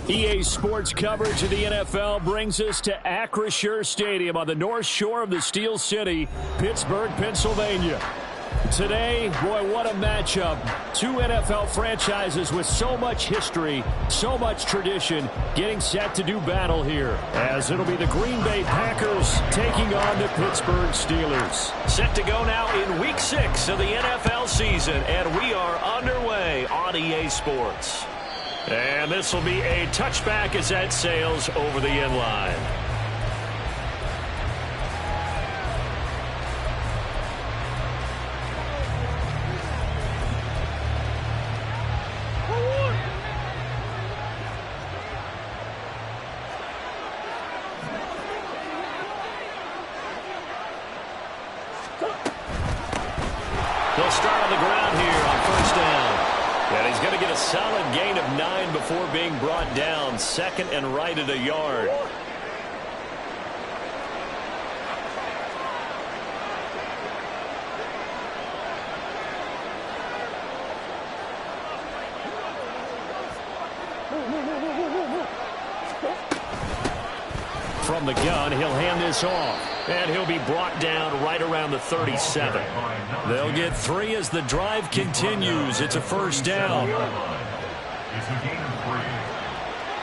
EA Sports coverage of the NFL brings us to Acrisure Stadium on the north shore of the Steel City, Pittsburgh, Pennsylvania. Today, boy, what a matchup. Two NFL franchises with so much history, so much tradition, getting set to do battle here, as it'll be the Green Bay Packers taking on the Pittsburgh Steelers. Set to go now in Week 6 of the NFL season, and we are underway on EA Sports. And this will be a touchback as that sails over the end line. They'll start on the ground here on first down. And he's going to get a solid gain of 9 before being brought down. Second and right at a yard. From the gun, he'll hand this off. And he'll be brought down right around the 37. They'll get 3 as the drive continues. It's a first down. It's a gain of 3.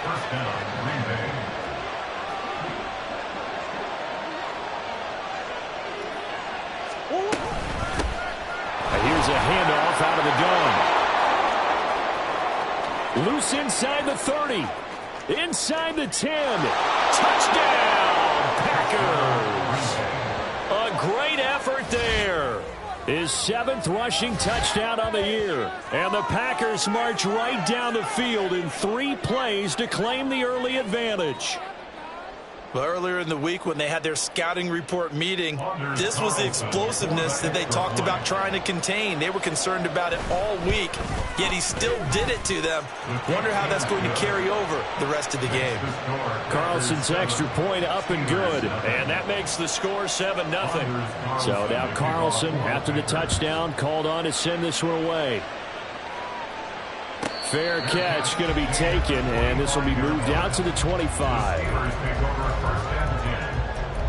First down, Green Bay. Here's a handoff out of the gun. Loose inside the 30. Inside the 10. Touchdown, Packers. A great effort there. His 7th rushing touchdown on the year. And the Packers march right down the field in 3 plays to claim the early advantage. Well, earlier in the week when they had their scouting report meeting, this was the explosiveness that they talked about trying to contain. They were concerned about it all week, yet he still did it to them. Wonder how that's going to carry over the rest of the game. Carlson's extra point up and good, and that makes the score 7-0. So now Carlson, after the touchdown, called on to send this one away. Fair catch going to be taken, and this will be moved out to the 25.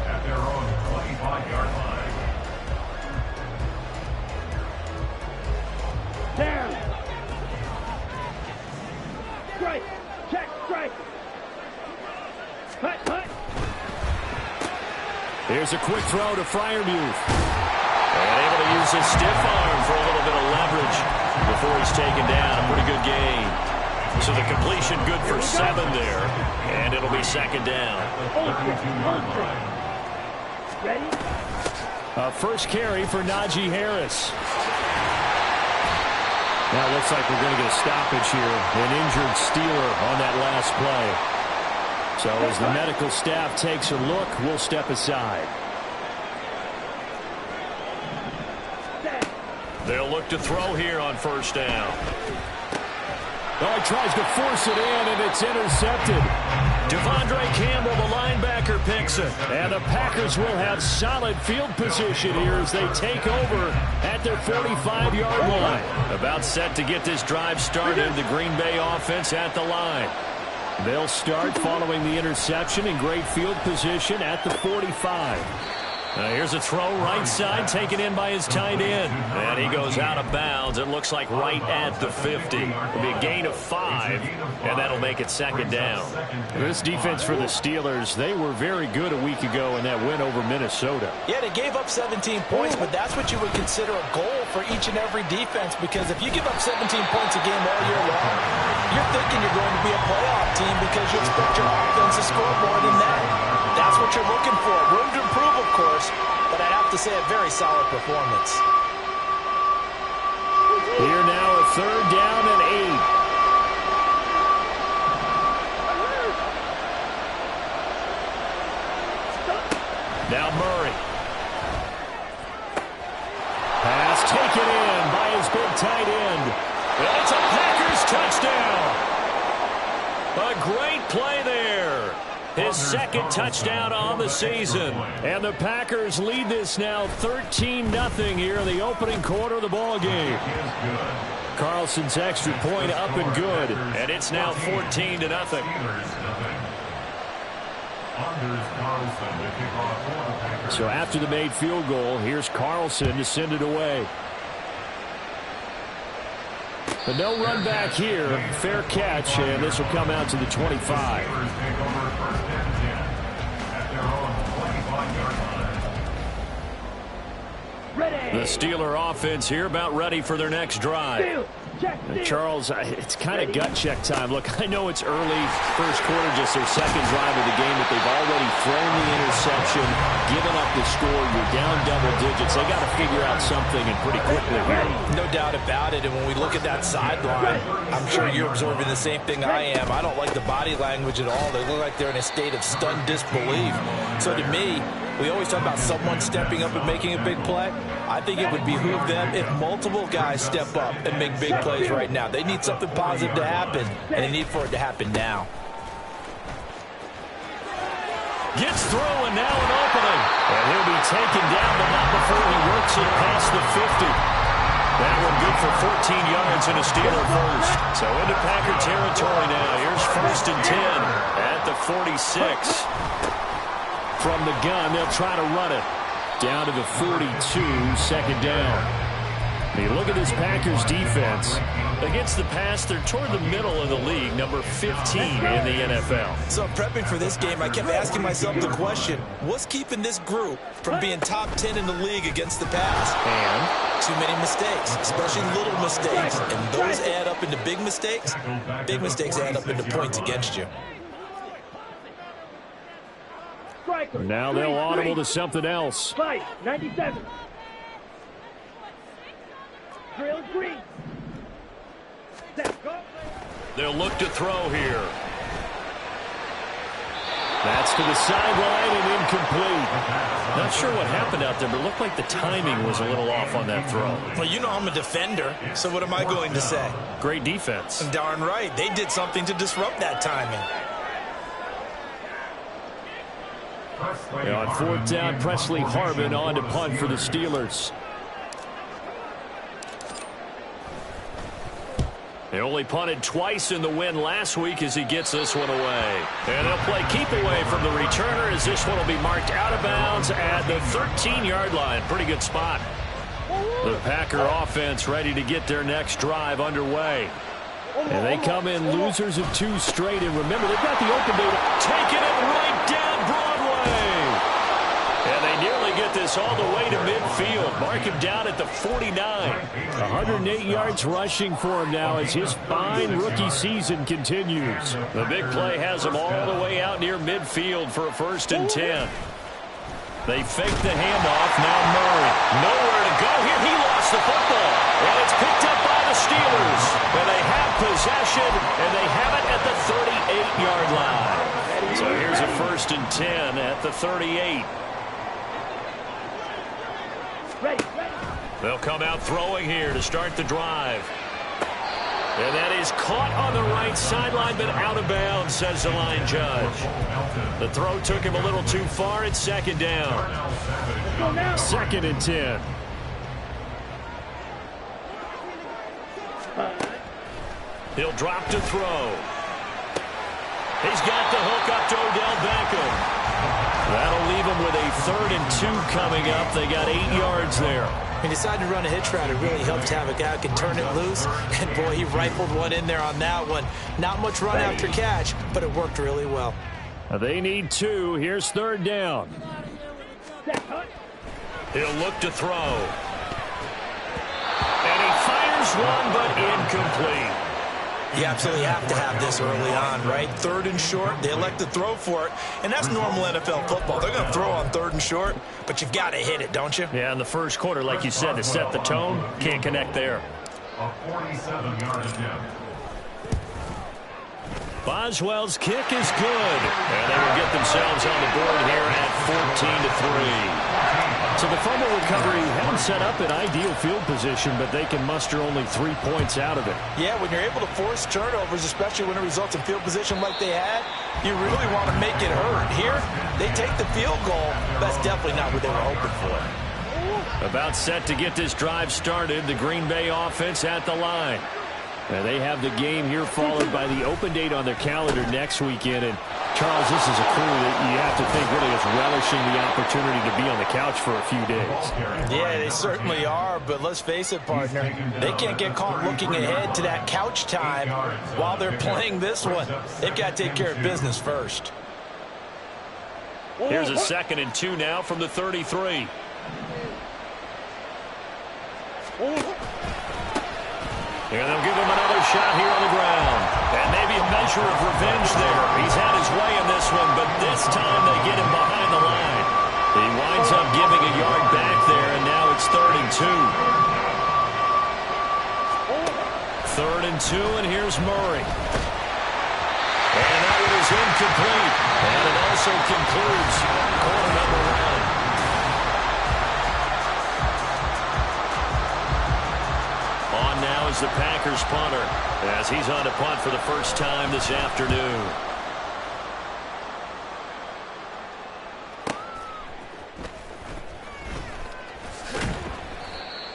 At their own 25-yard line. Down. Strike. Check. Strike. Hut. Here's a quick throw to Freiermuth. And able to use his stiff arm for a little bit of leverage before he's taken down. A pretty good gain. So the completion good for 7 there. And it'll be second down. Ready? First carry for Najee Harris. Now it looks like we're going to get a stoppage here. An injured Steeler on that last play. So as the medical staff takes a look, we'll step aside. They'll look to throw here on first down. Oh, he tries to force it in, and it's intercepted. Devondre Campbell, the linebacker, picks it. And the Packers will have solid field position here as they take over at their 45-yard line. About set to get this drive started. The Green Bay offense at the line. They'll start following the interception in great field position at the 45. Here's a throw right side taken in by his tight end. And he goes out of bounds. It looks like right at the 50. It'll be a gain of 5, and that'll make it second down. This defense for the Steelers, they were very good a week ago in that win over Minnesota. Yeah, they gave up 17 points, but that's what you would consider a goal for each and every defense, because if you give up 17 points a game all year long, you're thinking you're going to be a playoff team because you expect your offense to score more than that. That's what you're looking for. Room to improve, of course, but I'd have to say a very solid performance. Here now a 3rd down and 8. Now Murray. Pass taken in by his big tight end. And it's a Packers touchdown. A great play there. His 2nd touchdown on the season. And the Packers lead this now 13-0 here in the opening quarter of the ball game. Carlson's extra point up and good. And it's now 14-0. So after the made field goal, here's Carlson to send it away. But no run back here. Fair catch, and this will come out to the 25. The Steeler offense here about ready for their next drive. Charles, it's kind of gut check time. Look, I know it's early, first quarter, just their 2nd drive of the game, but they've already thrown the interception, given up the score. You're down double digits. They got to figure out something, and pretty quickly here. No doubt about it. And when we look at that sideline, I'm sure you're observing the same thing I am. I don't like the body language at all. They look like they're in a state of stunned disbelief. So to me, we always talk about someone stepping up and making a big play. I think it would behoove them if multiple guys step up and make big plays right now. They need something positive to happen, and they need for it to happen now. Gets through, and now an opening. And he'll be taken down, but not before he works it past the 50. That one good for 14 yards and a Steeler first. So into Packer territory now. Here's 1st and 10 at the 46. From the gun, they'll try to run it. Down to the 42, 2nd down. You look at this Packers defense. Against the pass, they're toward the middle of the league, number 15 in the NFL. So prepping for this game, I kept asking myself the question, what's keeping this group from being top 10 in the league against the pass? And too many mistakes, especially little mistakes. And those add up into big mistakes. Big mistakes add up into points against you. Now they'll audible to something else. 97. Drill green. They'll look to throw here. That's to the sideline and incomplete. Not sure what happened out there, but it looked like the timing was a little off on that throw. Well, you know I'm a defender, so what am I going to say? Great defense. Darn right. They did something to disrupt that timing. On 4th down, Presley Harvin on to punt for the Steelers. They only punted twice in the win last week as he gets this one away. And they'll play keep away from the returner as this one will be marked out of bounds at the 13-yard line. Pretty good spot. The Packer offense ready to get their next drive underway. And they come in losers of 2 straight. And remember, they've got the open data. Taking it right down Broadway. And they nearly get this all the way to midfield. Mark him down at the 49. 108 yards rushing for him now as his fine rookie season continues. The big play has him all the way out near midfield for a 1st and 10. They fake the handoff. Now Murray. Nowhere to go here. He lost the football. And it's picked up by the Steelers. And they have possession, and they have it at the 38-yard line. So here's a 1st and 10 at the 38. They'll come out throwing here to start the drive. And that is caught on the right sideline, but out of bounds, says the line judge. The throw took him a little too far. It's 2nd down. 2nd and 10. He'll drop to throw. He's got the hook up to Odell Beckham. That'll leave them with a 3rd and 2 coming up. They got 8 yards there. He decided to run a hitch route. It really helped to have a guy who can turn it loose. And, boy, he rifled one in there on that one. Not much run after catch, but it worked really well. They need 2. Here's 3rd down. He'll look to throw. And he fires one, but incomplete. You absolutely have to have this early on, right? 3rd and short, they elect to throw for it, and that's normal NFL football. They're going to throw on 3rd and short, but you've got to hit it, don't you? Yeah, in the first quarter, like you said, to set the tone, can't connect there. A 47-yard attempt. Boswell's kick is good, and they will get themselves on the board here at 14-3. So the fumble recovery haven't set up an ideal field position, but they can muster only 3 points out of it. Yeah, when you're able to force turnovers, especially when it results in field position like they had, you really want to make it hurt. Here, they take the field goal. That's definitely not what they were hoping for. About set to get this drive started, the Green Bay offense at the line. And they have the game here followed by the open date on their calendar next weekend. And, Charles, this is a crew that you have to think really is relishing the opportunity to be on the couch for a few days. Yeah, they certainly are, but let's face it, partner. They can't get caught looking ahead to that couch time while they're playing this one. They've got to take care of business first. Here's a 2nd and 2 now from the 33. And they'll give him another shot here on the ground. And maybe a measure of revenge there. He's had his way in this one, but this time they get him behind the line. He winds up giving a yard back there, and now it's 3rd and 2. 3rd and 2, and here's Murray. And that one is incomplete. And it also concludes quarter number 1. On now is the Packers punter as he's on to punt for the first time this afternoon.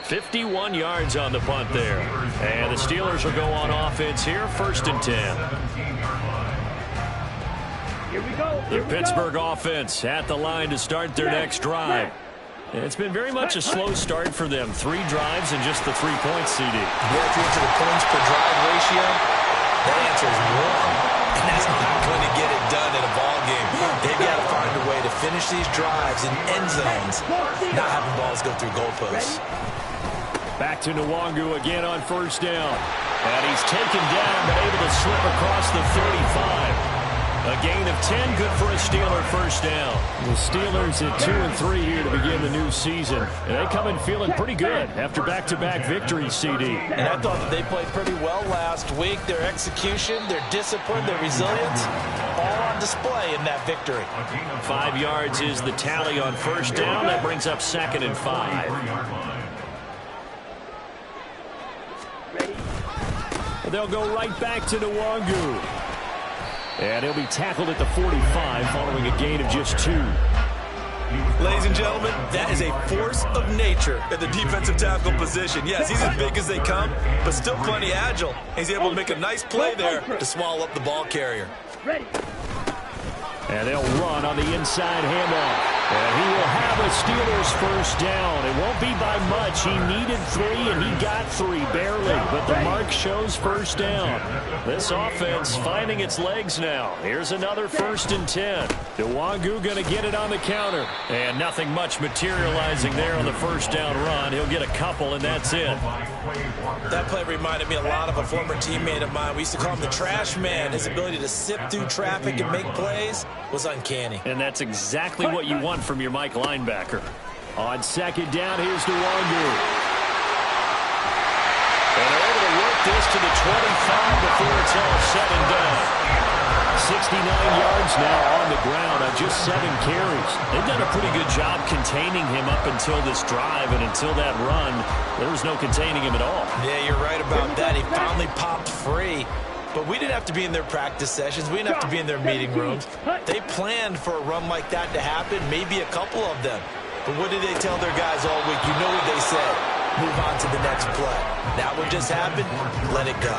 "51 yards on the punt there. And the Steelers will go on offense here, 1st and 10. Here we go. The Pittsburgh offense at the line to start their next drive. It's been very much a slow start for them. 3 drives and just the 3 points, CD. Yeah, if you look to the points per drive ratio, that answer is 1. And that's not going to get it done in a ball game. They've got to find a way to finish these drives in end zones, not having balls go through goalposts. Back to Nwangu again on 1st down. And he's taken down, but able to slip across the 35. A gain of 10, good for a Steeler 1st down. The Steelers at 2-3 here to begin the new season. And they come in feeling pretty good after back-to-back victories, CD. And I thought that they played pretty well last week. Their execution, their discipline, their resilience, all on display in that victory. 5 yards is the tally on 1st down. That brings up 2nd and 5. They'll go right back to Nwangu. And he'll be tackled at the 45 following a gain of just 2. Ladies and gentlemen, that is a force of nature at the defensive tackle position. Yes, he's as big as they come, but still plenty agile. He's able to make a nice play there to swallow up the ball carrier. Ready. And they'll run on the inside handoff. And he will have a Steelers 1st down. It won't be by much. He needed 3, and he got 3, barely. But the mark shows 1st down. This offense finding its legs now. Here's another 1st and 10. Nwangu going to get it on the counter. And nothing much materializing there on the 1st down run. He'll get a couple, and that's it. That play reminded me a lot of a former teammate of mine. We used to call him the trash man. His ability to sift through traffic and make plays was uncanny. And that's exactly what you want from your Mike linebacker. On 2nd down, here's Nwangu. And they're able to work this to the 25 before it's all said and done. 69 yards now on the ground on just 7 carries. They've done a pretty good job containing him up until this drive, and until that run, there was no containing him at all. Yeah, you're right about that. He finally popped free. But we didn't have to be in their practice sessions. We didn't have to be in their meeting rooms. They planned for a run like that to happen, maybe a couple of them. But what did they tell their guys all week? You know what they said. Move on to the next play. That one just happened. Let it go.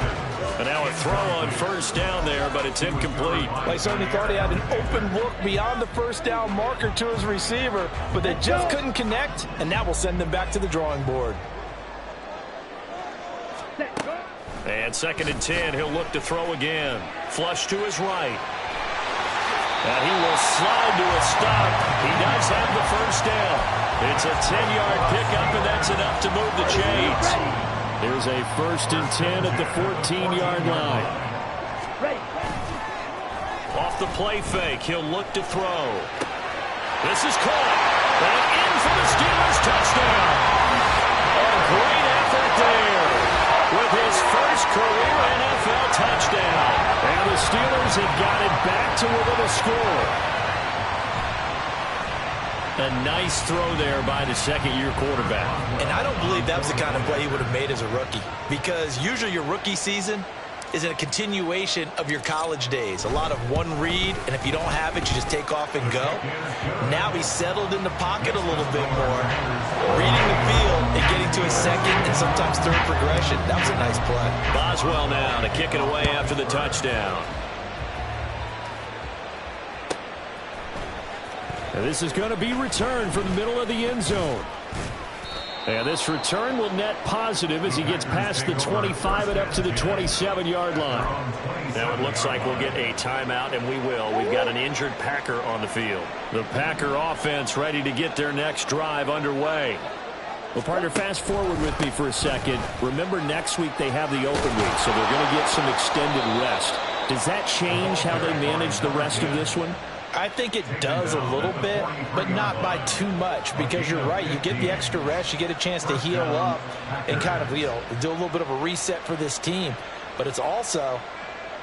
And now a throw on first down there, but it's incomplete. They certainly thought he had an open look beyond the first down marker to his receiver, but they just couldn't connect, and that will send them back to the drawing board. And 2nd and 10, he'll look to throw again. Flush to his right. And he will slide to a stop. He does have the first down. It's a 10-yard pickup, and that's enough to move the chains. There's a 1st and 10 at the 14-yard line. Off the play fake, he'll look to throw. This is caught. And in for the Steelers touchdown. A great effort there with his first career NFL touchdown. And the Steelers have got it back to within a score. A nice throw there by the second-year quarterback. And I don't believe that was the kind of play he would have made as a rookie, because usually your rookie season is a continuation of your college days. A lot of one read, and if you don't have it, you just take off and go. Now he's settled in the pocket a little bit more, reading the field and getting to a second and sometimes third progression. That was a nice play. Boswell now to kick it away after the touchdown. And this is going to be returned from the middle of the end zone. And this return will net positive as he gets past the 25 and up to the 27-yard line. Now it looks like we'll get a timeout, and we will. We've got an injured Packer on the field. The Packer offense ready to get their next drive underway. Well, partner, fast forward with me for a second. Remember, next week they have the open week, so they're going to get some extended rest. Does that change how they manage the rest of this one? I think it does a little bit, but not by too much, because you're right. You get the extra rest. You get a chance to heal up and kind of, do a little bit of a reset for this team. But it's also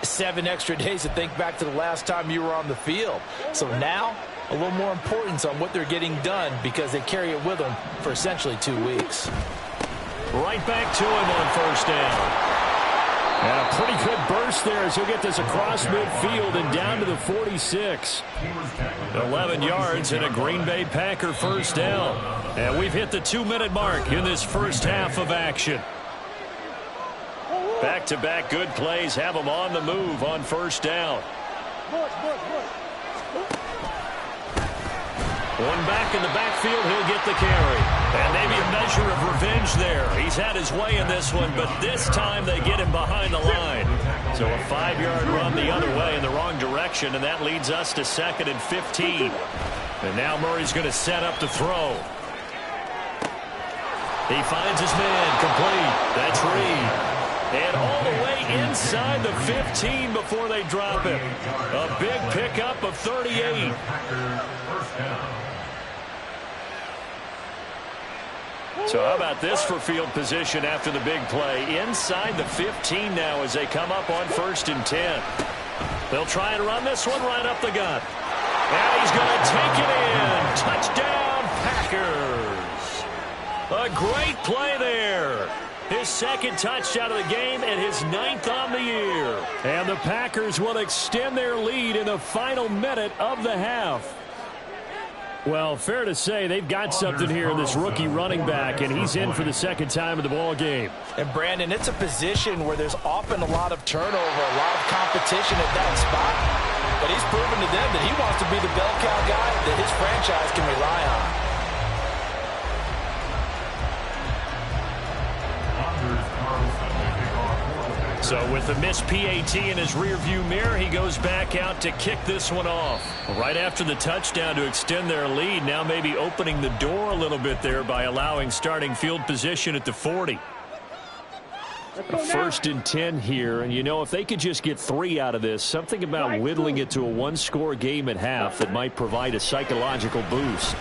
7 extra days to think back to the last time you were on the field. So now a little more importance on what they're getting done, because they carry it with them for essentially 2 weeks. Right back to him on first down. And a pretty good burst there as he'll get this across midfield and down to the 46. 11 yards and a Green Bay Packer first down. And we've hit the 2-minute mark in this first half of action. Back-to-back good plays have them on the move on first down. One back in the backfield, he'll get the carry. And maybe a measure of revenge there. He's had his way in this one, but this time they get him behind the line. So a 5-yard run the other way in the wrong direction, and that leads us to 2nd and 15. And now Murray's going to set up to throw. He finds his man, complete. That's Reed. And all the way inside the 15 before they drop it. A big pickup of 38. So how about this for field position after the big play? Inside the 15 now as they come up on 1st and 10. They'll try and run this one right up the gut. And he's going to take it in. Touchdown, Packers. A great play there. His 2nd touchdown of the game and his 9th on the year. And the Packers will extend their lead in the final minute of the half. Well, fair to say they've got something here in this rookie running back, and he's in for the 2nd time of the ball game. And, Brandon, it's a position where there's often a lot of turnover, a lot of competition at that spot. But he's proven to them that he wants to be the bell cow guy that his franchise can rely on. So with the missed PAT in his rearview mirror, he goes back out to kick this one off. Right after the touchdown to extend their lead, now maybe opening the door a little bit there by allowing starting field position at the 40. 1st and 10 here, and if they could just get 3 out of this, something about whittling it to a 1-score game at half that might provide a psychological boost.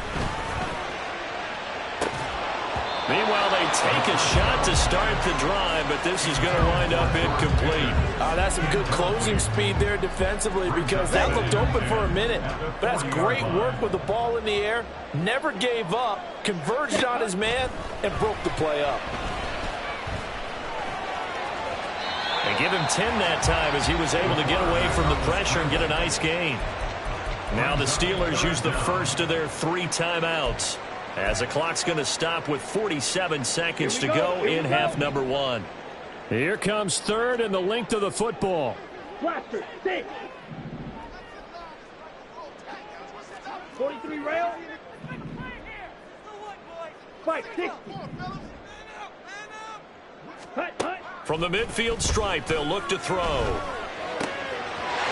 Meanwhile, they take a shot to start the drive, but this is going to wind up incomplete. That's some good closing speed there defensively, because that looked open for a minute. But that's great work with the ball in the air. Never gave up, converged on his man, and broke the play up. And give him 10 that time as he was able to get away from the pressure and get a nice gain. Now the Steelers use the first of their 3 timeouts, as the clock's going to stop with 47 seconds to go in half number 1. Here comes third and the length of the football. Blaster, 6. 43 rail. 560. Hut. From the midfield stripe, they'll look to throw.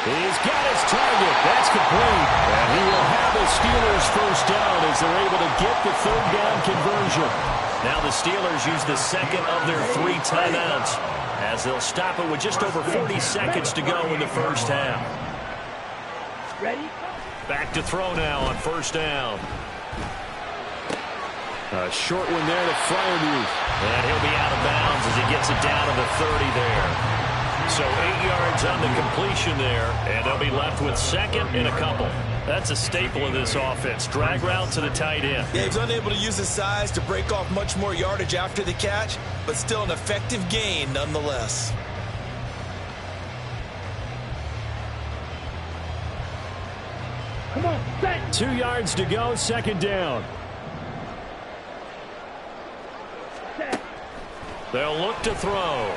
He's got his target. That's complete. And he will have the Steelers first down as they're able to get the third down conversion. Now the Steelers use the second of their 3 timeouts as they'll stop it with just over 40 seconds to go in the first half. Ready? Back to throw now on first down. A short one there to Fryermuth. And he'll be out of bounds as he gets it down to the 30 there. So 8 yards on the completion there, and they'll be left with second and a couple. That's a staple of this offense. Drag route to the tight end. Yeah, he was unable to use his size to break off much more yardage after the catch, but still an effective gain nonetheless. Come on, set. 2 yards to go, second down. Set. They'll look to throw.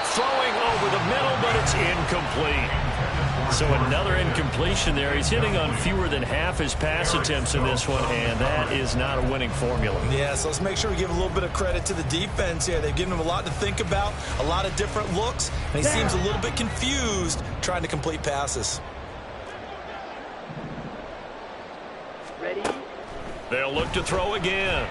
Throwing over the middle, but it's incomplete. So another incompletion there. He's hitting on fewer than half his pass attempts in this one, and that is not a winning formula. Yeah, so let's make sure we give a little bit of credit to the defense here. They've given him a lot to think about, a lot of different looks, and he seems a little bit confused trying to complete passes. Ready? They'll look to throw again.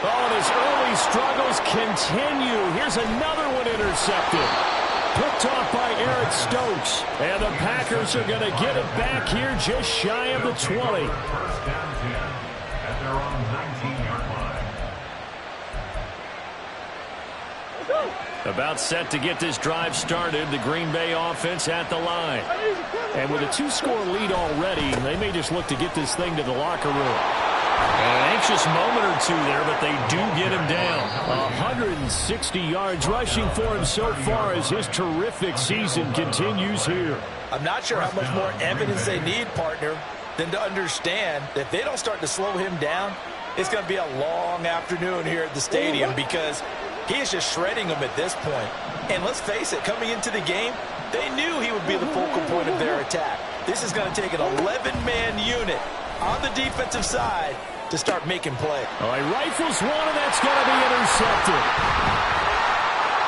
Oh, and his early struggles continue. Here's another one intercepted. Picked off by Eric Stokes. And the Packers are going to get it back here just shy of the 20. First down 10 at their own 19-yard line. About set to get this drive started. The Green Bay offense at the line. And with a 2-score lead already, they may just look to get this thing to the locker room. An anxious moment or two there, but they do get him down. 160 yards rushing for him so far as his terrific season continues here. I'm not sure how much more evidence they need, partner, than to understand that if they don't start to slow him down, it's going to be a long afternoon here at the stadium because he is just shredding them at this point. And let's face it, coming into the game, they knew he would be the focal point of their attack. This is going to take an 11-man unit on the defensive side to start making play. All right, rifles one, and that's going to be intercepted.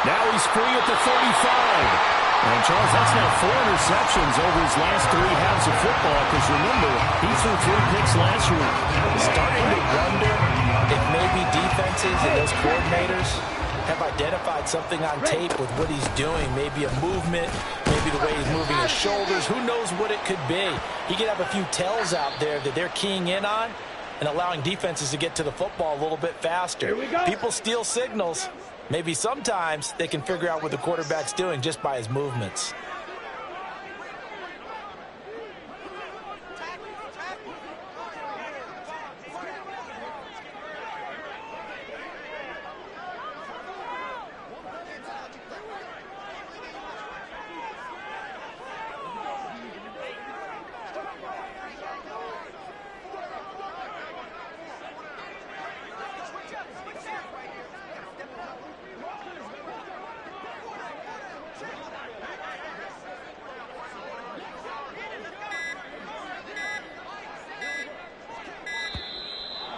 Now he's free at the 35. And, Charles, that's now 4 interceptions over his last 3 halves of football, because, remember, he threw 3 picks last week. Starting to wonder if maybe defenses and those coordinators have identified something on tape with what he's doing. Maybe a movement, maybe the way he's moving his shoulders. Who knows what it could be? He could have a few tells out there that they're keying in on and allowing defenses to get to the football a little bit faster. People steal signals. Maybe sometimes they can figure out what the quarterback's doing just by his movements.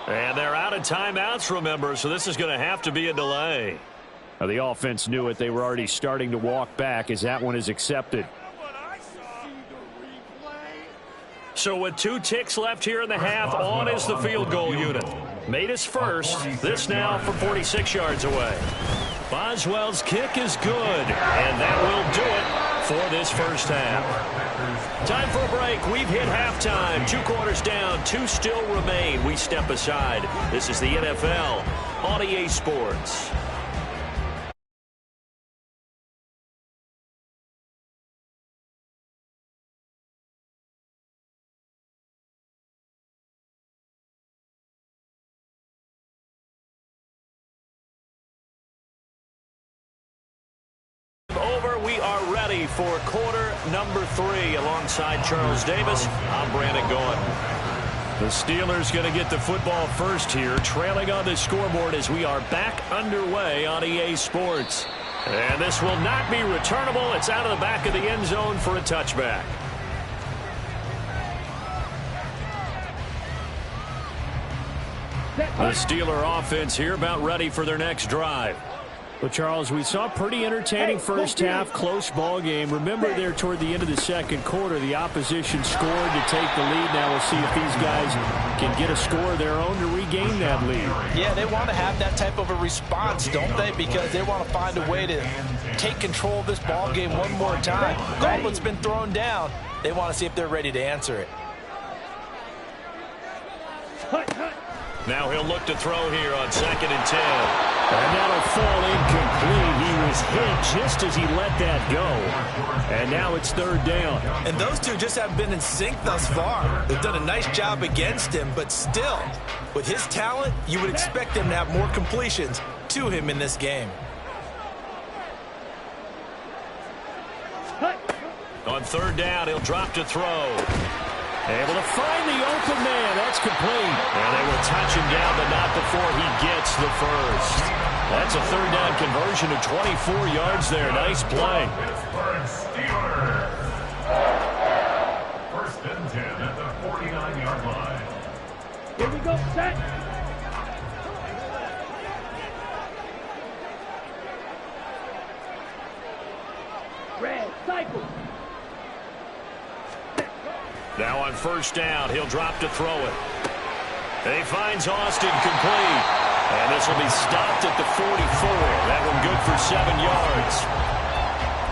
And they're out of timeouts, remember, so this is going to have to be a delay. Now, the offense knew it. They were already starting to walk back as that one is accepted. So with 2 ticks left here in the half, on is the field goal unit. Made his first. This now from 46 yards away. Boswell's kick is good, and that will do it for this first half. Time for a break. We've hit halftime. 2 quarters down. 2 still remain. We step aside. This is the NFL on EA Sports. We are ready for quarter number 3. Alongside Charles Davis, I'm Brandon Gaughan. The Steelers going to get the football first here, trailing on the scoreboard as we are back underway on EA Sports. And this will not be returnable. It's out of the back of the end zone for a touchback. The Steeler offense here about ready for their next drive. Well, Charles, we saw a pretty entertaining first half, close ball game. Remember there toward the end of the second quarter, the opposition scored to take the lead. Now we'll see if these guys can get a score of their own to regain that lead. Yeah, they want to have that type of a response, don't they? Because they want to find a way to take control of this ball game one more time. Gauntlet's been thrown down. They want to see if they're ready to answer it. Now he'll look to throw here on 2nd and 10. And that'll fall incomplete. He was hit just as he let that go. And now it's 3rd down. And those two just haven't been in sync thus far. They've done a nice job against him, but still, with his talent, you would expect him to have more completions to him in this game. On 3rd down, he'll drop to throw. Able to find the open man. That's complete. And they will touch him down, but not before he gets the first. That's a 3rd down conversion of 24 yards there. Nice play. Pittsburgh Steelers. 1st and 10 at the 49-yard line. Here we go, set. Red, cycle. Now on 1st down, he'll drop to throw it. He finds Austin complete. And this will be stopped at the 44. That one good for 7 yards.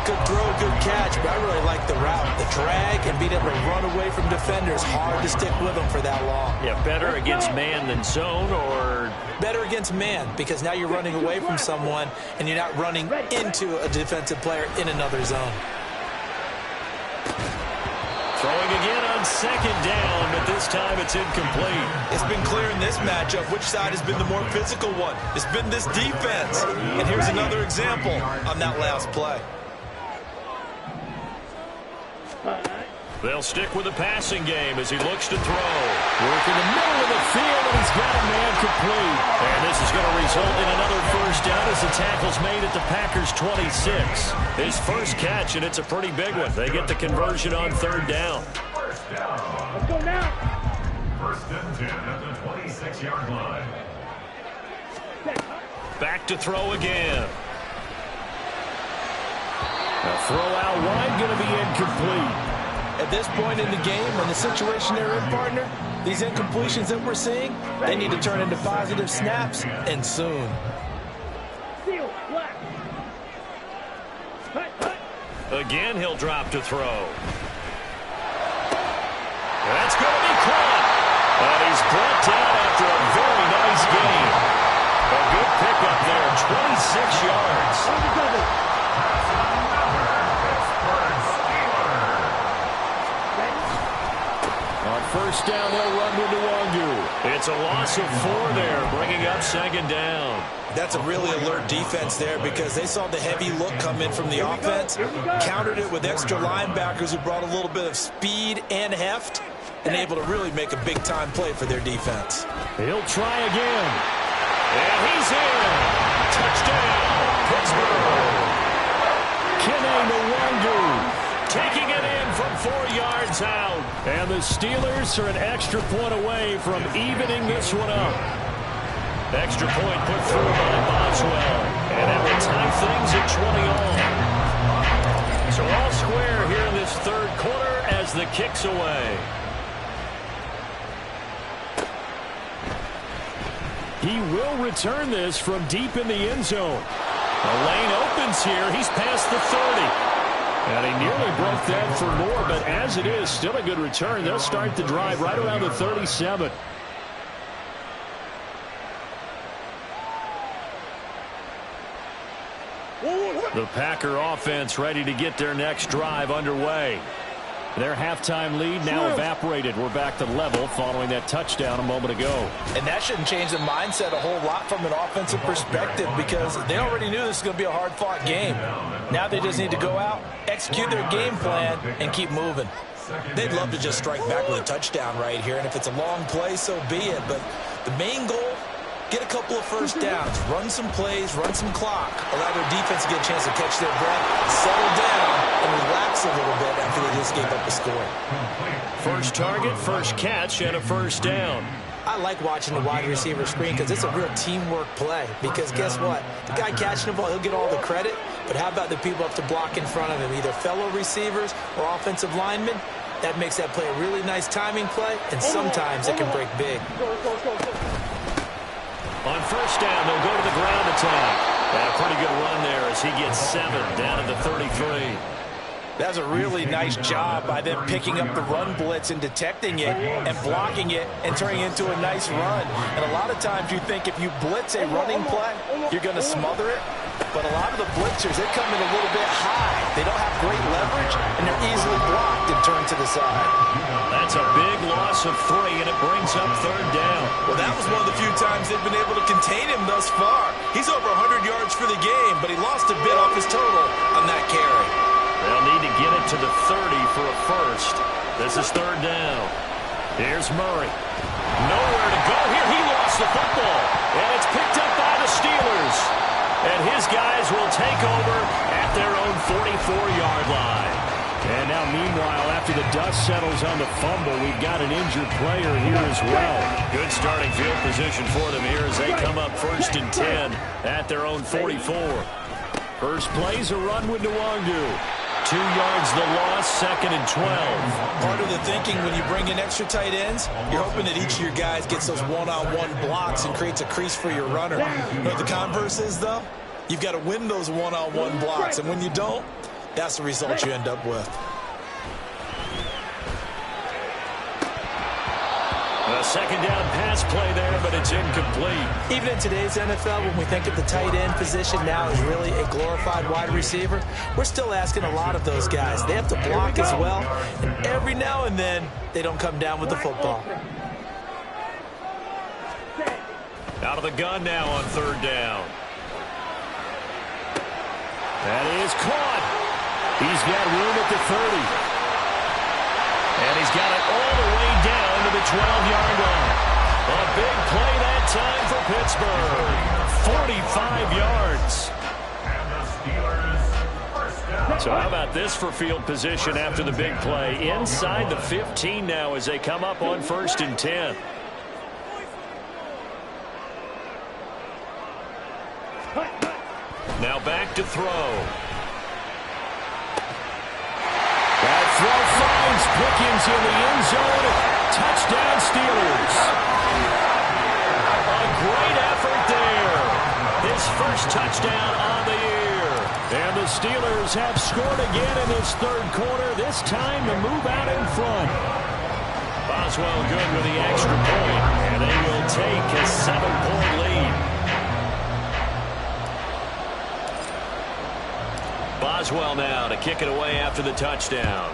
Good throw, good catch, but I really like the route. The drag and being able to run away from defenders. Hard to stick with them for that long. Yeah, better against man than zone, or better against man, because now you're running away from someone and you're not running into a defensive player in another zone. Throwing again on 2nd down, but this time it's incomplete. It's been clear in this matchup which side has been the more physical one. It's been this defense. And here's another example on that last play. They'll stick with the passing game as he looks to throw. Work in the middle of the field, and he's got a man complete. And this is going to result in another 1st down as the tackle's made at the Packers' 26. His first catch, and it's a pretty big one. They get the conversion on 3rd down. First down. Let's go now. 1st and 10 at the 26-yard line. Back to throw again. A throw out wide, going to be incomplete. At this point in the game and the situation they're in, partner, these incompletions that we're seeing, they need to turn into positive snaps, and soon. Again, he'll drop to throw. That's going to be caught. And he's brought down after a very nice gain. A good pickup there, 26 yards. On 1st down, they'll run with Nwangu. It's a loss of 4 there, bringing up 2nd down. That's a really alert defense there because they saw the heavy look come in from the offense, countered it with extra linebackers who brought a little bit of speed and heft, and able to really make a big-time play for their defense. He'll try again. And he's in. Touchdown, Pittsburgh. Kene Nwangu taking it in from 4 yards out. And the Steelers are an extra point away from evening this one up. Extra point put through by Boswell. And that will tie things at 20 all. So all square here in this 3rd quarter as the kick's away. He will return this from deep in the end zone. The lane opens here. He's past the 30. And he nearly broke that for more, but as it is, still a good return. They'll start the drive right around the 37. The Packer offense ready to get their next drive underway. Their halftime lead now evaporated. We're back to level following that touchdown a moment ago. And that shouldn't change the mindset a whole lot from an offensive perspective because they already knew this was going to be a hard-fought game. Now they just need to go out, execute their game plan, and keep moving. They'd love to just strike back with a touchdown right here, and if it's a long play, so be it. But the main goal, get a couple of first downs, run some plays, run some clock, allow their defense to get a chance to catch their breath, settle down, and relax a little bit after they just gave up a score. First target, first catch, and a first down. I like watching the wide receiver screen because it's a real teamwork play. Because guess what? The guy catching the ball, he'll get all the credit. But how about the people up to block in front of him, either fellow receivers or offensive linemen? That makes that play a really nice timing play, and sometimes it can break big. On first down, they'll go to the ground attack. And a pretty good run there as he gets 7 down at the 33. That's a really nice job by them picking up the run blitz and detecting it and blocking it and turning it into a nice run. And a lot of times you think if you blitz a running play, you're going to smother it. But a lot of the blitzers, they come in a little bit high. They don't have great leverage, and they're easily blocked and turned to the side. That's a big loss of 3, and it brings up third down. Well, that was one of the few times they've been able to contain him thus far. He's over 100 yards for the game, but he lost a bit off his total on that carry. They'll need to get it to the 30 for a first. This is third down. Here's Murray. Nowhere to go here. He lost the football, and it's picked up by the Steelers. And his guys will take over at their own 44-yard line. And now, meanwhile, after the dust settles on the fumble, we've got an injured player here as well. Good starting field position for them here as they come up first and 10 at their own 44. First play's a run with Nwangu. 2 yards the loss, second and 12. Part of the thinking when you bring in extra tight ends, you're hoping that each of your guys gets those one-on-one blocks and creates a crease for your runner. You know what the converse is, though? You've got to win those one-on-one blocks, and when you don't, that's the result you end up with. A second down pass play there, but it's incomplete. Even in today's NFL, when we think of the tight end position now as really a glorified wide receiver, we're still asking a lot of those guys. They have to block as well, and every now and then, they don't come down with the football. Out of the gun now on third down. That is caught. He's got room at the 30. And he's got it all the way down to the 12-yard line. A big play that time for Pittsburgh. 45 yards. And the Steelers first down. So how about this for field position after the big play? Inside the 15 now as they come up on first and 10. Now back to throw. That throw finds Pickens in the end zone. Touchdown Steelers. A great effort there. His first touchdown on the year. And the Steelers have scored again in this third quarter. This time to move out in front. Boswell good with the extra point. And they will take a 7-point lead. Boswell now to kick it away after the touchdown.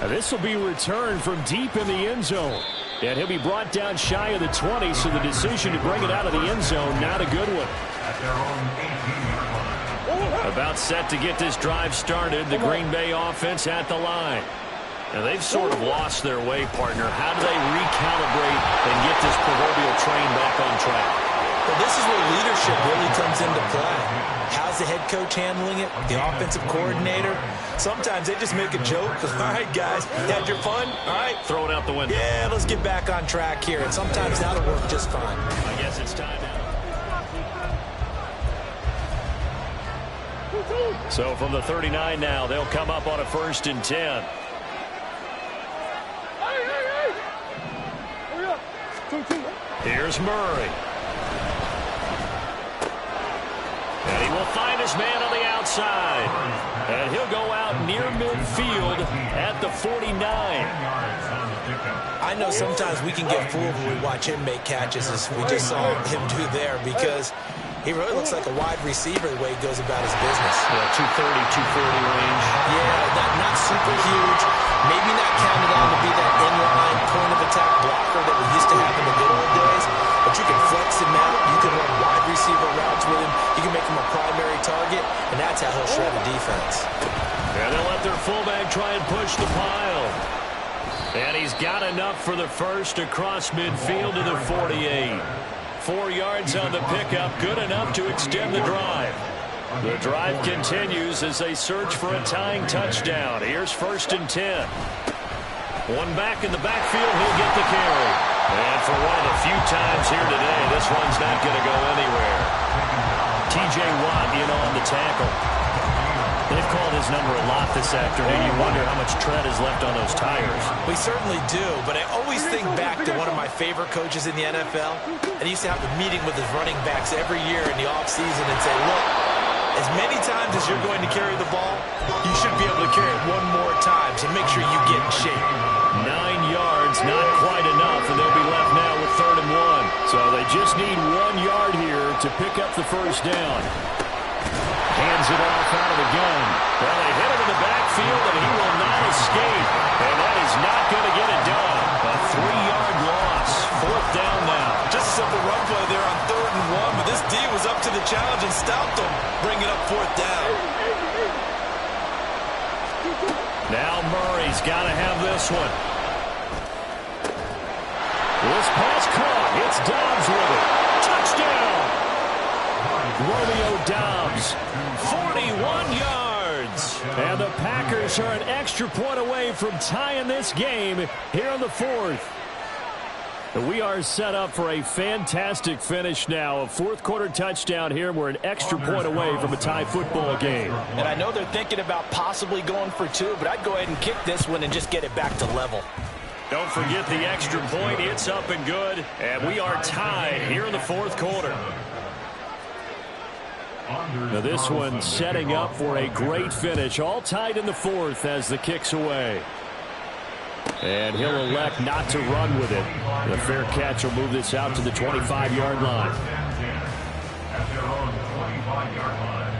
This will be returned from deep in the end zone. And he'll be brought down shy of the 20, so the decision to bring it out of the end zone, not a good one. At their own 18-yard line. About set to get this drive started, the Green Bay offense at the line. Now, they've sort of lost their way, partner. How do they recalibrate and get this proverbial train back on track? Well, this is where leadership really comes into play. How's the head coach handling it? The offensive coordinator? Sometimes they just make a joke. All right, guys, you had your fun? All right. Throw it out the window. Yeah, let's get back on track here. And sometimes that'll work just fine. I guess it's time now. So from the 39 now, they'll come up on a first and 10. Here's Murray. And he will find his man on the outside. And he'll go out near midfield at the 49. I know sometimes we can get fooled when we watch him make catches, as we just saw him do there, because he really looks like a wide receiver the way he goes about his business. Yeah, 230, 240 range. Yeah, not super huge. Maybe not counted on to be that inline point of attack blocker that we used to have in the good old days. but you can flex him out. You can run wide receiver routes with him. You can make him a primary target, and that's how he'll shred the defense. And they'll let their fullback try and push the pile. And he's got enough for the first across midfield to the 48. 4 yards on the pickup, good enough to extend the drive. The drive continues as they search for a tying touchdown. Here's 1st and 10. One back in the backfield, he'll get the carry. And for one of the few times here today, this one's not going to go anywhere. T.J. Watt in on the tackle. They've called his number a lot this afternoon. You wonder how much tread is left on those tires. We certainly do, but I always think back to one of my favorite coaches in the NFL. And he used to have a meeting with his running backs every year in the offseason and say, look, as many times as you're going to carry the ball, you should be able to carry it one more time, so make sure you get in shape. 9 yards, not quite enough, and they'll be left now with 3rd and 1. So they just need 1 yard here to pick up the first down. Hands it off out of the gun. Well, they hit him in the backfield, and he will not escape. And that is not going to get it done. A 3-yard loss. 4th down now. Just a simple run play there on 3rd and 1, but this D was up to the challenge and stopped him, bringing up 4th down. Now Murray's got to have this one. This pass caught. It's Dobbs with it. Touchdown! Romeo Dobbs, 41 yards. And the Packers are an extra point away from tying this game here in the 4th. We are set up for a fantastic finish now. A 4th quarter touchdown here. We're an extra point away from a tie football game. And I know they're thinking about possibly going for 2, but I'd go ahead and kick this one and just get it back to level. Don't forget the extra point. It's up and good. And we are tied here in the 4th quarter. Now this one setting up for a great finish. All tied in the 4th as the kick's away. And he'll elect not to run with it. The fair catch will move this out to the 25-yard line. At their own 25-yard line.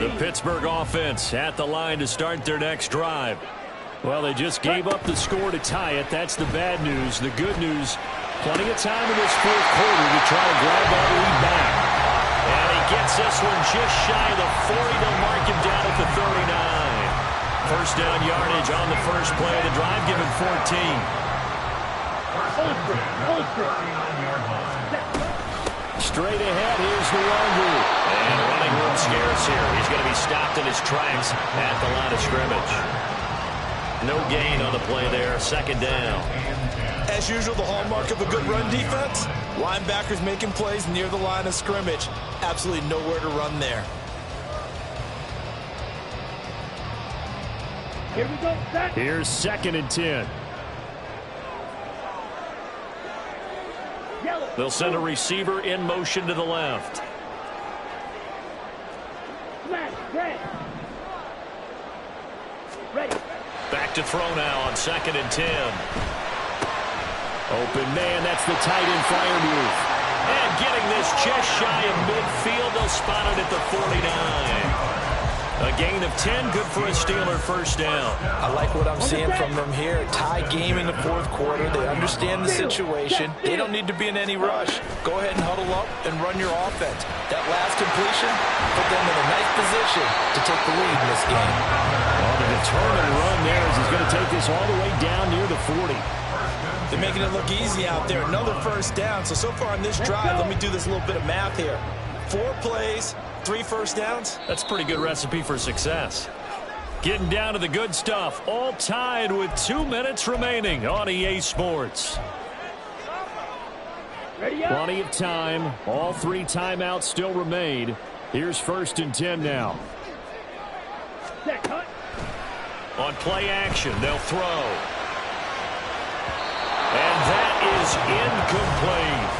The Pittsburgh offense at the line to start their next drive. Well, they just gave up the score to tie it. That's the bad news. The good news, plenty of time in this 4th quarter to try to grab that lead back. And he gets this one just shy of the 40. They'll mark him down at the 39. First down yardage on the first play of the drive, given 14. Straight ahead, here's the Nwangwu. And running room scarce here. He's going to be stopped in his tracks at the line of scrimmage. No gain on the play there. 2nd down. As usual, the hallmark of a good run defense, linebackers making plays near the line of scrimmage. Absolutely nowhere to run there. Here we go, set. Here's 2nd and 10. Yellow. They'll send a receiver in motion to the left. Flash, red. Ready. Back to throw now on 2nd and 10. Open man, that's the tight end fire move. And getting this just shy of midfield, they'll spot it at the 49. A gain of 10, good for a Steeler first down. I like what I'm seeing from them here. Tie game in the 4th quarter. They understand the situation. They don't need to be in any rush. Go ahead and huddle up and run your offense. That last completion put them in a nice position to take the lead in this game. Well, the determined run there as he's going to take this all the way down near the 40. They're making it look easy out there. Another first down. So far on this drive, let me do this little bit of math here. 4 plays, 3 first downs. That's a pretty good recipe for success. Getting down to the good stuff. All tied with 2 minutes remaining on EA Sports. Ready up. Plenty of time. All 3 timeouts still remain. Here's 1st and 10 now. Set, cut. On play action, they'll throw. And that is incomplete.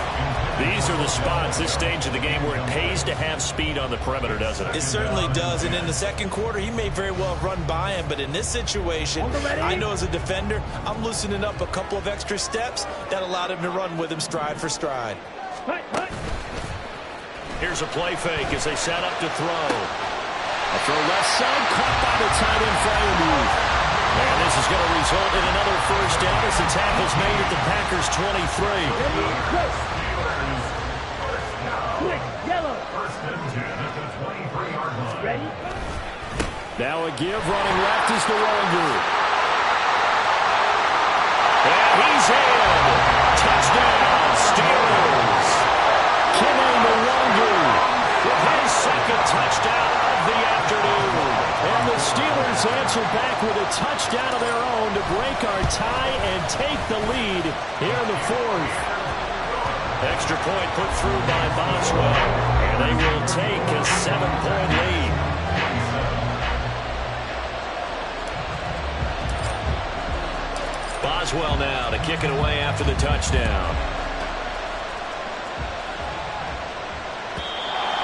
These are the spots, this stage of the game, where it pays to have speed on the perimeter, doesn't it? It certainly does. And in the 2nd quarter, he may very well run by him. But in this situation, I know as a defender, I'm loosening up a couple of extra steps that allowed him to run with him stride for stride. Cut, cut. Here's a play fake as they set up to throw. A throw left side, caught by the tight end Freiermuth. And this is going to result in another first down as the tackle's made at the Packers' 23. Quick, yellow. Ready? Now a give, running left is the Wanger. And he's in. Touchdown, Steelers. Kenny Wanger with his second touchdown of the afternoon. And the Steelers answer back with a touchdown of their own to break our tie and take the lead here in the fourth. Extra point put through by Boswell. And they will take a 7-point lead. Boswell now to kick it away after the touchdown.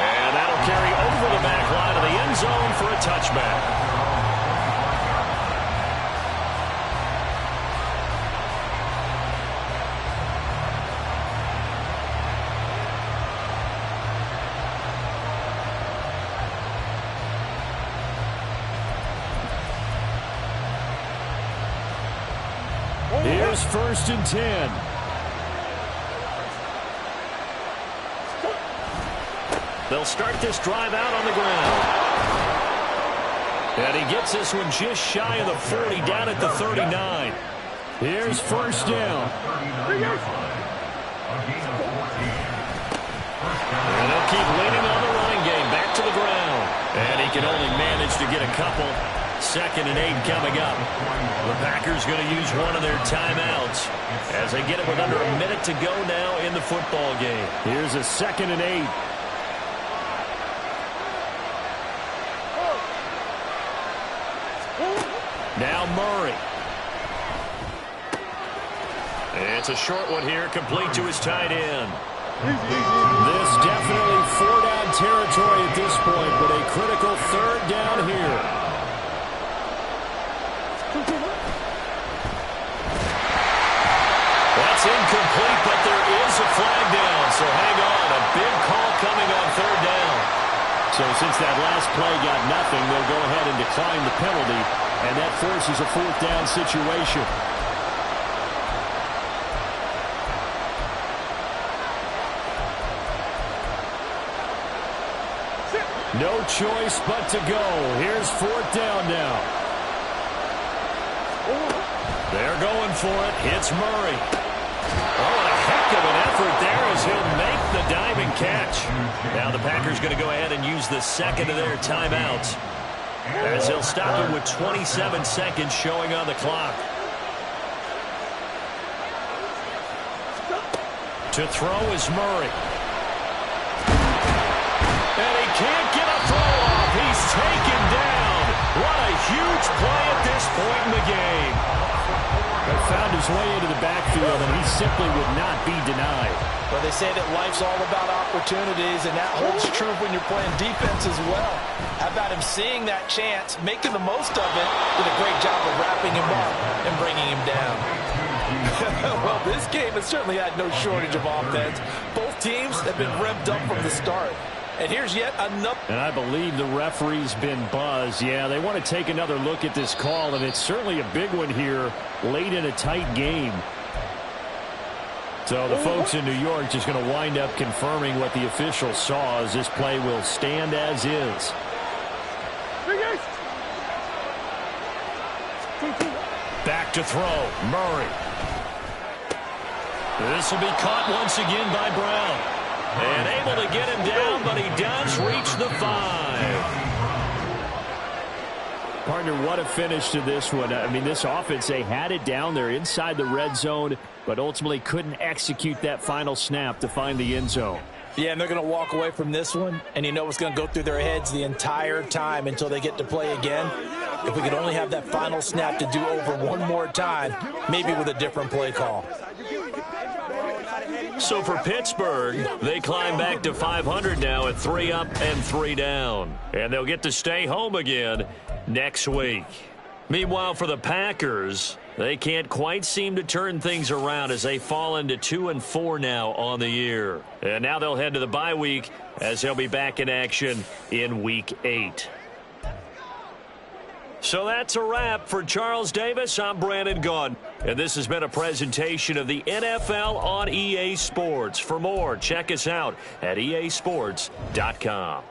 And that'll carry over the back line of the end zone for a touchback. Here's 1st and 10. They'll start this drive out on the ground. And he gets this one just shy of the 40, down at the 39. Here's 1st down. And they'll keep leaning on the running game, back to the ground. And he can only manage to get a couple. 2nd and 8 coming up. The Packers going to use one of their timeouts as they get it with under a minute to go now in the football game. Here's a 2nd and 8. Now Murray. It's a short one here, complete to his tight end. This definitely 4-down territory at this point, but a critical 3rd down here. That's incomplete, but there is a flag down, so hang on. A big call coming on 3rd down. So since that last play got nothing, they'll go ahead and decline the penalty, and that forces a 4th down situation. No choice but to go. Here's 4th down now. They're going for it. It's Murray. Oh, and a heck of an effort there as he'll make the diving catch. Now the Packers going to go ahead and use the 2nd of their timeouts as they'll stop it with 27 seconds showing on the clock. To throw is Murray. And he can't get a throw off. He's taken down. What a huge play at this point in the game. He found his way into the backfield, and he simply would not be denied. Well, they say that life's all about opportunities, and that holds true when you're playing defense as well. How about him seeing that chance, making the most of it, did a great job of wrapping him up and bringing him down. Well, this game has certainly had no shortage of offense. Both teams have been revved up from the start. And here's yet another. And I believe the referee's been buzzed. Yeah, they want to take another look at this call, and it's certainly a big one here late in a tight game. So the folks in New York just going to wind up confirming what the official saw as this play will stand as is. Back to throw. Murray. This will be caught once again by Brown. And able to get him down, but he does reach the 5. Partner, what a finish to this one. I mean, this offense, they had it down there inside the red zone, but ultimately couldn't execute that final snap to find the end zone. Yeah, and they're going to walk away from this one, and you know what's going to go through their heads the entire time until they get to play again. If we could only have that final snap to do over one more time, maybe with a different play call. So for Pittsburgh, they climb back to 500 now at 3 up and 3 down. And they'll get to stay home again next week. Meanwhile, for the Packers, They can't quite seem to turn things around as they fall into 2-4 now on the year. And now they'll head to the bye week as they'll be back in action in Week 8. So that's a wrap for Charles Davis. I'm Brandon Gaudin. And this has been a presentation of the NFL on EA Sports. For more, check us out at easports.com.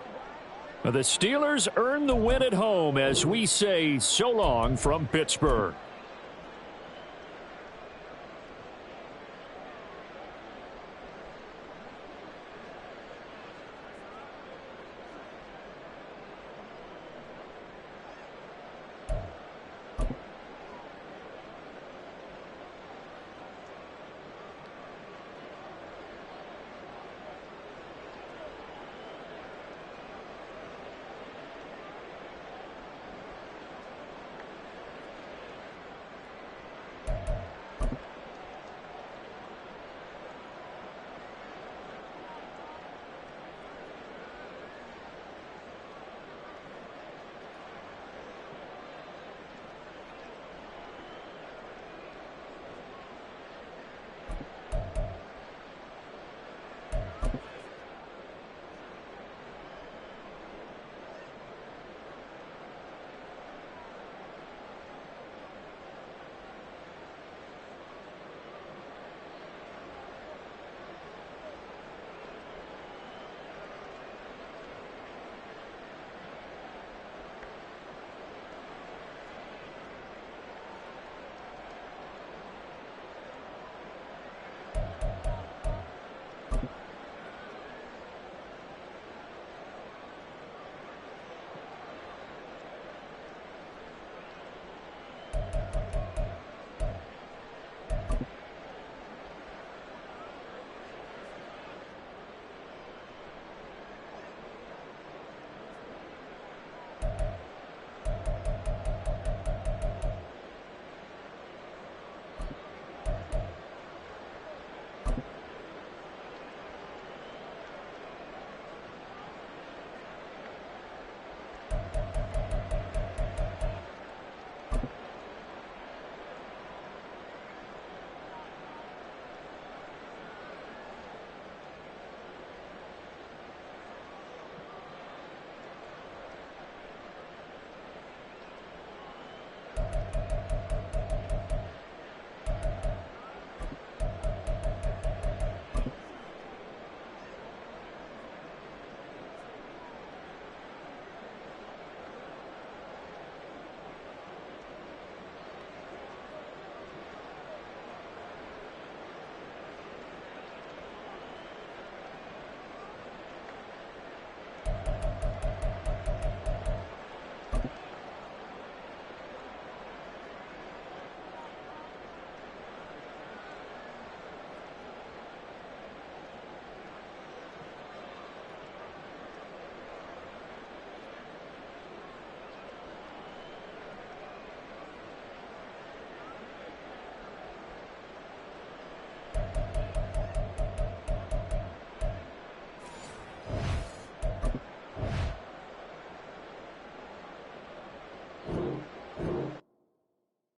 The Steelers earn the win at home as we say so long from Pittsburgh.